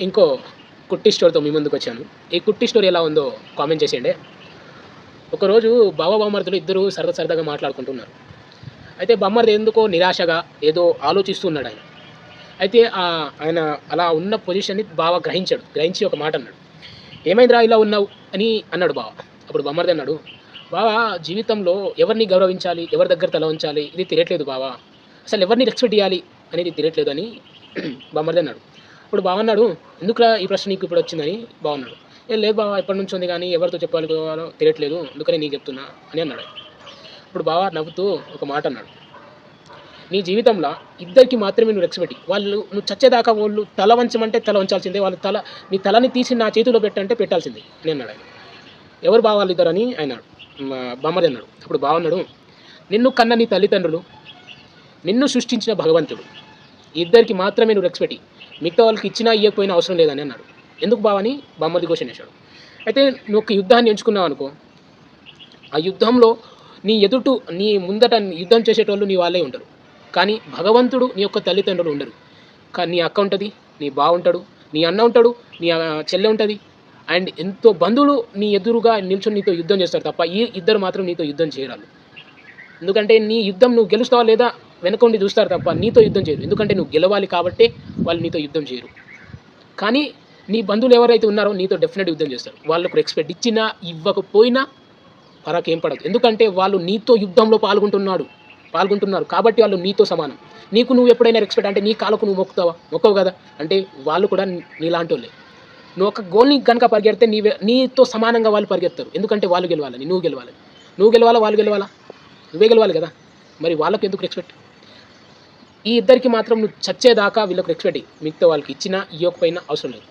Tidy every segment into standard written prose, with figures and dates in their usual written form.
ఇంకో కుట్టి స్టోరీతో మీ ముందుకొచ్చాను. ఈ కుట్టి స్టోరీ ఎలా ఉందో కామెంట్ చేసేయండి. ఒకరోజు బామర్దులు ఇద్దరు సరదాగా మాట్లాడుకుంటున్నారు. అయితే బామ్మర్ది ఎందుకో నిరాశగా ఏదో ఆలోచిస్తూ ఉన్నాడాయన. అయితే ఆయన అలా ఉన్న పొజిషన్‌ని బావ గ్రహించి ఒక మాట అన్నాడు. "ఏమైందిరా ఇలా ఉన్నావు" అని అన్నాడు బావ. అప్పుడు బామ్మర్ది అన్నాడు, "బావ, జీవితంలో ఎవరిని గౌరవించాలి, ఎవరి దగ్గర తల వంచాలి ఇది తెలియట్లేదు బావ. అసలు ఎవరిని రెస్పెక్ట్ ఇయ్యాలి అనేది తెలియట్లేదు" అని బామ్మర్ది అన్నాడు. అప్పుడు బావ అన్నాడు, "ఎందుకురా ఈ ప్రశ్న నీకు ఇప్పుడొచ్చిందని" బావ అన్నాడు. "ఏం లేదు బావ, ఎప్పటినుంచో ఉంది గానీ ఎవరితో చెప్పుకోవాలో తెలియట్లేదు. అందుకనే నీకు చెప్తున్నా" అని అన్నాడు. అప్పుడు బావ నవ్వుతూ ఒక మాట అన్నాడు, "నీ జీవితంలో ఇద్దరికి మాత్రమే నువ్వు రెస్పెక్ట్ ఇయ్యి. వాళ్ళు నువ్వు చచ్చేదాకా వాళ్ళు తల వంచమంటే తల వంచాల్సిందే. వాళ్ళు నీ తలని తీసి నా చేతిలో పెట్టంటే పెట్టాల్సిందే" అని అన్నాడు ఆయన. "ఎవరు బావ వాళ్ళిద్దరని" ఆయన బామ్మర్ది అన్నాడు. అప్పుడు బావ అన్నాడు, "నిన్ను కన్న నీ తల్లిదండ్రులు, నిన్ను సృష్టించిన భగవంతుడు, ఈ ఇద్దరికి మాత్రమే నువ్వు రెస్పెక్ట్ ఇయ్యి. మిగతా వాళ్ళకి ఇచ్చినా ఇయ్యకపోయినా అవసరం లేదని" అన్నాడు. "ఎందుకు బావ" అని బామ్మర్ది క్వశ్చన్ వేశాడు. అయితే నువ్వు ఒక యుద్ధాన్ని ఎంచుకున్నావు అనుకో, ఆ యుద్ధంలో నీ ముందట యుద్ధం చేసేటోళ్ళు నీ వాళ్ళే ఉంటారు. కానీ భగవంతుడు నీ యొక్క తల్లిదండ్రులు ఉండరు. కానీ నీ అక్క ఉంటుంది, నీ బావ ఉంటాడు, నీ అన్న ఉంటాడు, నీ చెల్లె ఉంటుంది, అండ్ ఎంతో బంధువులు నీ ఎదురుగా నిల్చొని నీతో యుద్ధం చేస్తారు తప్ప ఈ ఇద్దరు మాత్రం నీతో యుద్ధం చేయరాళ్ళు. ఎందుకంటే నీ యుద్ధం నువ్వు గెలుస్తావా లేదా వెనకుండి చూస్తారు తప్ప నీతో యుద్ధం చేయరు. ఎందుకంటే నువ్వు గెలవాలి కాబట్టే వాళ్ళు నీతో యుద్ధం చేయరు. కానీ నీ బంధువులు ఎవరైతే ఉన్నారో నీతో డెఫినెట్ యుద్ధం చేస్తారు. వాళ్ళకు రెస్పెక్ట్ ఇచ్చినా ఇవ్వకపోయినా ఫరకేం పడదు. ఎందుకంటే వాళ్ళు నీతో యుద్ధంలో పాల్గొంటున్నారు కాబట్టి వాళ్ళు నీతో సమానం. నీకు నువ్వు ఎప్పుడైనా రెస్పెక్ట్ అంటే నీ కాళ్ళకు నువ్వు మొక్కవు కదా, అంటే వాళ్ళు కూడా నీలాంటి వాళ్ళే. నువ్వు ఒక గోల్ని కనుక పరిగెడితే నీతో సమానంగా వాళ్ళు పరిగెత్తారు. ఎందుకంటే వాళ్ళు గెలవాలని, నువ్వు గెలవాలా వాళ్ళు గెలవాలా, నువ్వే గెలవాలి కదా. మరి వాళ్ళకు ఎందుకు రెస్పెక్ట్? ఈ ఇద్దరికి మాత్రం నువ్వు చచ్చేదాకా వీళ్ళకి రెస్పెక్ట్ ఇయ్యి. మిగతా వాళ్ళకి ఇచ్చినా ఇవ్వకపోయినా అవసరం లేదు.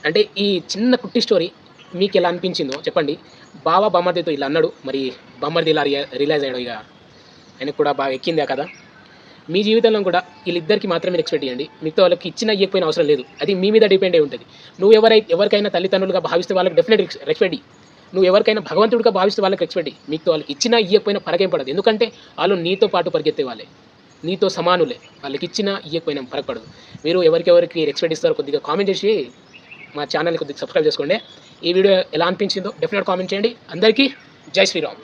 అంటే ఈ చిన్న కుట్టి స్టోరీ మీకు ఎలా అనిపించిందో చెప్పండి. బావ బామ్మర్దితో ఇలా అన్నాడు, మరి బామ్మర్ది ఇలా రియలైజ్ అయ్యాడు. ఇక ఆయనకు కూడా బాగా ఎక్కిందే కదా. మీ జీవితంలో కూడా వీళ్ళిద్దరికి మాత్రమే రెస్పెక్ట్ ఇవ్వండి. మిగతా వాళ్ళకి ఇచ్చినా ఇవ్వకపోయినా అవసరం లేదు. అది మీ మీద డిపెండ్ అయి ఉంటుంది. నువ్వు ఎవరికైనా తల్లిదండ్రులుగా భావిస్తే వాళ్ళకి డెఫినెట్ రెస్పెక్ట్ ఇయ్యి. నువ్వు ఎవరికైనా భగవంతుడిగా భావిస్తే వాళ్ళకి రెస్పెక్ట్ ఇయ్యి. మిగతా వాళ్ళకి ఇచ్చినా ఇవ్వకపోయినా ఫరకేం పడదు. ఎందుకంటే వాళ్ళు నీతో పాటు పరిగెత్తే వాళ్ళే, నీతో సమానులే. వాళ్ళకి ఇచ్చినా ఇవ్వకపోయినా ఫరక పడదు. మీరు ఎవరికి రెస్పెక్ట్ ఇస్తారో కొద్దిగా కామెంట్ చేసి మా ఛానల్ని కొద్దిగా సబ్స్క్రైబ్ చేసుకోండి. ఈ వీడియో ఎలా అనిపించిందో డెఫినెట్ కామెంట్ చేయండి. అందరికీ జై శ్రీరామ్.